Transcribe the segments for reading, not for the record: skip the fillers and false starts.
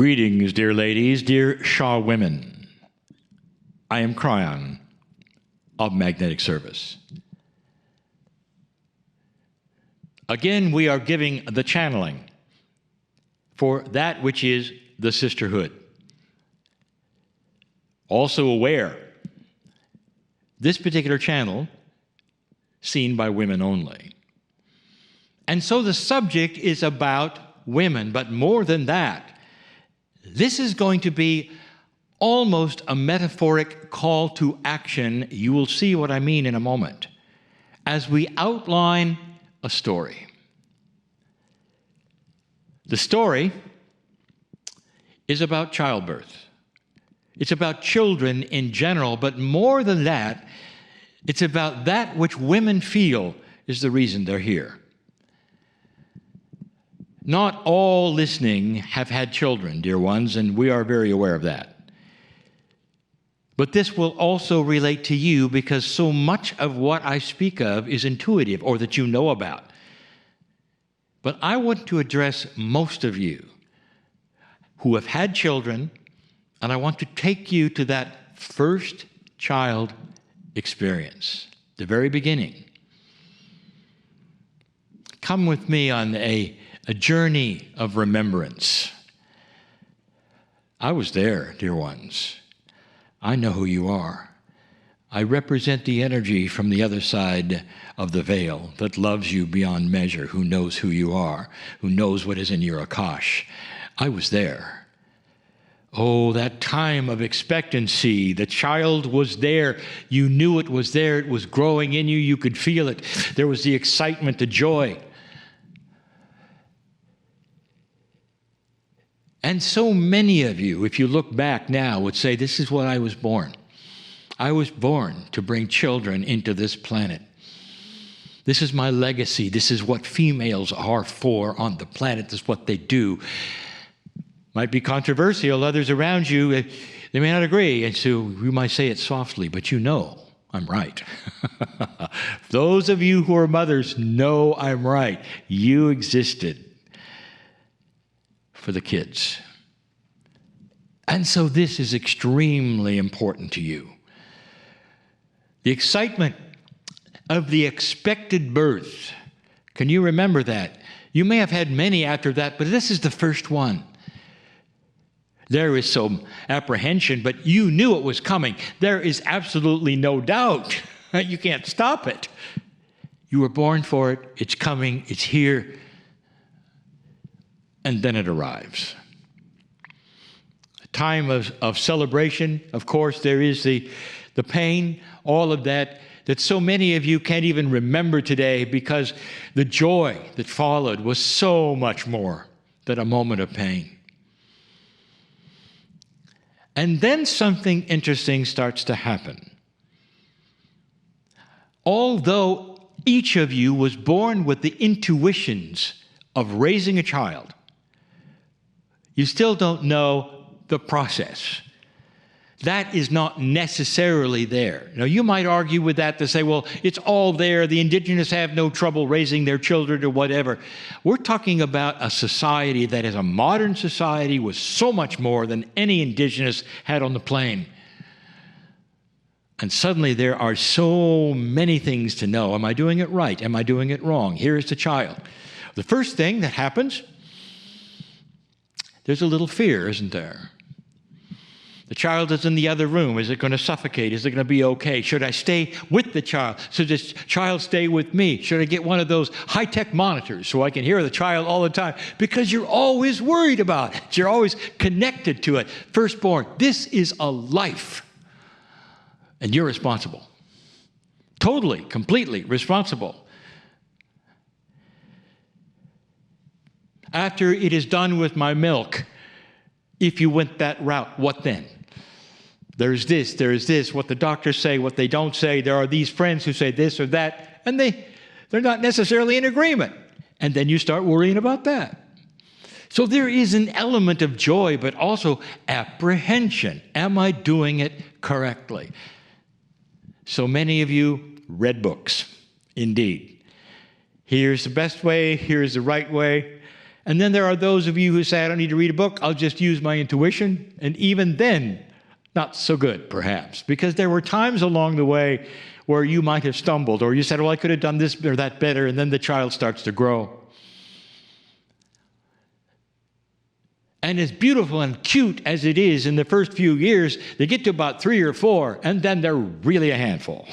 Greetings, dear ladies, dear ShaWomen. I am Kryon of Magnetic Service. Again, we are giving the channeling for that which is the sisterhood. Also aware, this particular channel, seen by women only. And so the subject is about women, but more than that, this is going to be almost a metaphoric call to action. You will see what I mean in a moment, as we outline a story. The story is about childbirth. It's about children in general, but more than that, it's about that which women feel is the reason they're here. Not all listening have had children, dear ones, and we are very aware of that. But this will also relate to you because so much of what I speak of is intuitive or that you know about. But I want to address most of you who have had children, and I want to take you to that first child experience, the very beginning. Come with me on a journey of remembrance. I was there, dear ones. I know who you are. I represent the energy from the other side of the veil that loves you beyond measure, who knows who you are, who knows what is in your Akash. I was there. Oh, that time of expectancy. The child was there. You knew it was there. It was growing in you. You could feel it. There was the excitement, the joy. And so many of you, if you look back now, would say, this is what I was born. I was born to bring children into this planet. This is my legacy. This is what females are for on the planet. This is what they do. Might be controversial. Others around you, they may not agree. And so you might say it softly, but you know I'm right. Those of you who are mothers know I'm right. You existed for the kids. And so this is extremely important to you. The excitement of the expected birth. Can you remember that? You may have had many after that, but this is the first one. There is some apprehension, but you knew it was coming. There is absolutely no doubt. You can't stop it. You were born for it. It's coming. It's here. And then it arrives. A time of celebration. Of course, there is the pain, all of that so many of you can't even remember today because the joy that followed was so much more than a moment of pain. And then something interesting starts to happen. Although each of you was born with the intuitions of raising a child, you still don't know the process. That is not necessarily there. Now, you might argue with that to say, well, it's all there. The indigenous have no trouble raising their children or whatever. We're talking about a society that is a modern society with so much more than any indigenous had on the plain. And suddenly there are so many things to know. Am I doing it right? Am I doing it wrong? Here is the child. The first thing that happens, there's a little fear, isn't there? The child is in the other room. Is it going to suffocate? Is it going to be okay? Should I stay with the child? Should this child stay with me? Should I get one of those high-tech monitors so I can hear the child all the time? Because you're always worried about it. You're always connected to it. Firstborn, this is a life. And you're responsible. Totally, completely responsible. After it is done with my milk, if you went that route, what then? There is this, what the doctors say, what they don't say. There are these friends who say this or that, and they're not necessarily in agreement. And then you start worrying about that. So there is an element of joy, but also apprehension. Am I doing it correctly? So many of you read books, indeed. Here's the best way, here's the right way. And then there are those of you who say, I don't need to read a book, I'll just use my intuition. And even then, not so good, perhaps, because there were times along the way where you might have stumbled, or you said, well, I could have done this or that better, and then the child starts to grow. And as beautiful and cute as it is in the first few years, they get to about 3 or 4, and then they're really a handful.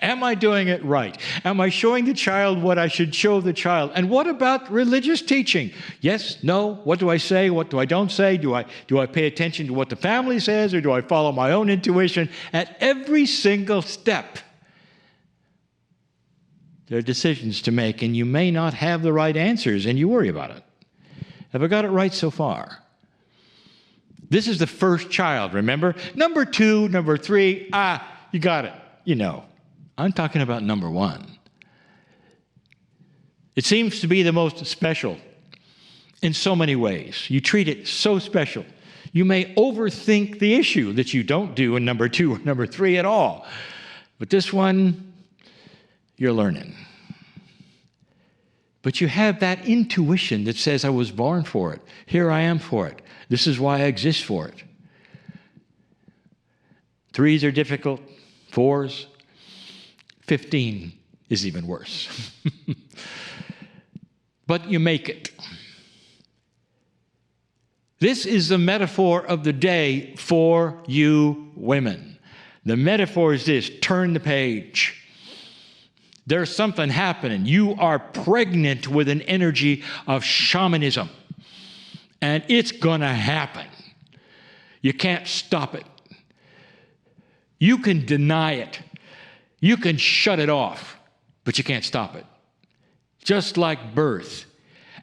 Am I doing it right? Am I showing the child what I should show the child? And what about religious teaching? Yes, no, what do I say? What do I don't say? Do I pay attention to what the family says, or do I follow my own intuition? At every single step, there are decisions to make, and you may not have the right answers, and you worry about it. Have I got it right so far? This is the first child, remember? Number 2, number 3, you got it. You know, I'm talking about number 1. It seems to be the most special in so many ways. You treat it so special. You may overthink the issue that you don't do in number 2 or number 3 at all. But this one, you're learning. But you have that intuition that says, I was born for it. Here I am for it. This is why I exist for it. 3s are difficult. 4s. 15 is even worse. But you make it. This is the metaphor of the day for you women. The metaphor is this: turn the page. There's something happening. You are pregnant with an energy of shamanism. And it's going to happen. You can't stop it. You can deny it. You can shut it off. But you can't stop it. Just like birth.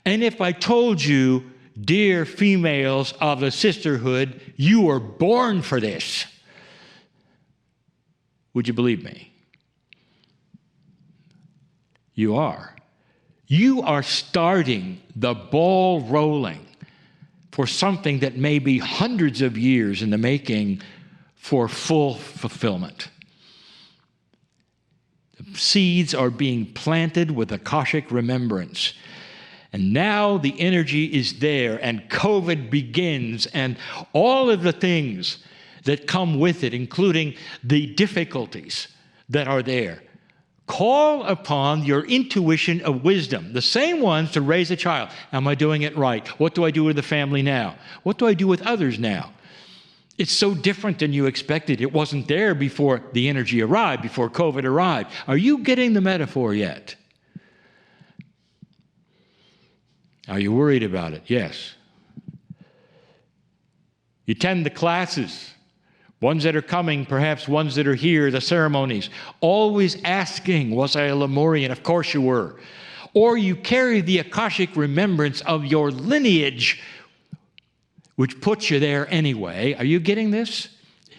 And if I told you, dear females of the sisterhood, you were born for this, would you believe me? You are. You are starting the ball rolling for something that may be hundreds of years in the making for full fulfillment. The seeds are being planted with Akashic remembrance. And now the energy is there, and COVID begins, and all of the things that come with it, including the difficulties that are there. Call upon your intuition of wisdom, the same ones to raise a child. Am I doing it right? What do I do with the family now? What do I do with others now? It's so different than you expected. It wasn't there before the energy arrived, before COVID arrived. Are you getting the metaphor yet? Are you worried about it? Yes. You attend the classes. Ones that are coming, perhaps ones that are here, the ceremonies, always asking, was I a Lemurian? Of course you were. Or you carry the Akashic remembrance of your lineage, which puts you there anyway. Are you getting this?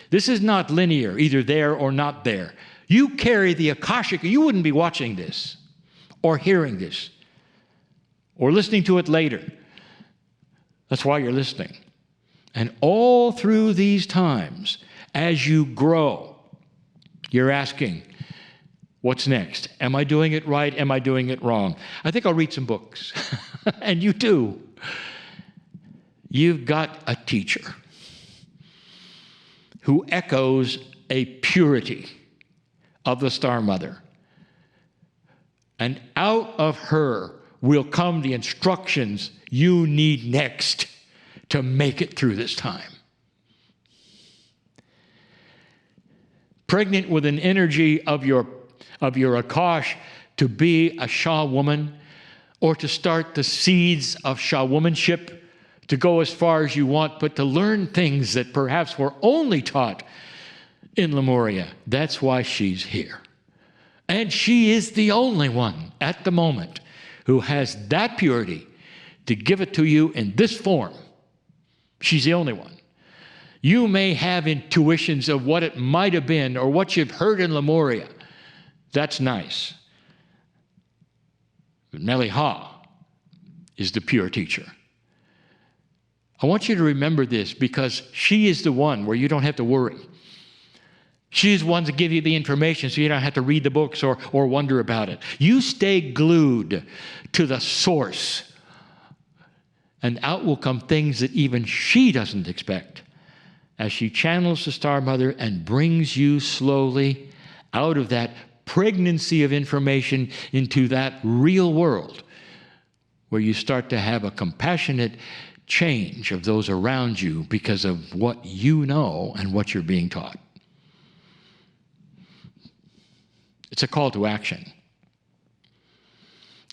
This is not linear, either there or not there. You carry the Akashic. You wouldn't be watching this, or hearing this, or listening to it later. That's why you're listening. And all through these times, as you grow, you're asking, what's next? Am I doing it right? Am I doing it wrong? I think I'll read some books. And you too. You've got a teacher who echoes a purity of the Star Mother. And out of her will come the instructions you need next to make it through this time. Pregnant with an energy of your Akash to be a ShaWoman, or to start the seeds of ShaWomanship, to go as far as you want, but to learn things that perhaps were only taught in Lemuria. That's why she's here. And she is the only one at the moment who has that purity to give it to you in this form. She's the only one. You may have intuitions of what it might have been or what you've heard in Lemuria. That's nice. But Mele'ha is the pure teacher. I want you to remember this, because she is the one where you don't have to worry. She's the one to give you the information so you don't have to read the books or wonder about it. You stay glued to the source And out will come things that even she doesn't expect, as she channels the Star Mother and brings you slowly out of that pregnancy of information into that real world, where you start to have a compassionate change of those around you because of what you know and what you're being taught. It's a call to action.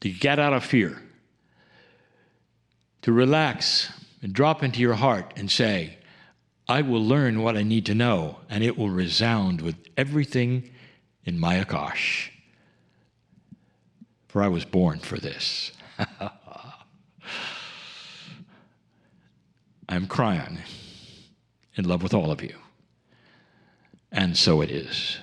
To get out of fear. To relax and drop into your heart and say, I will learn what I need to know, and it will resound with everything in my Akash. For I was born for this. I'm Kryon, in love with all of you. And so it is.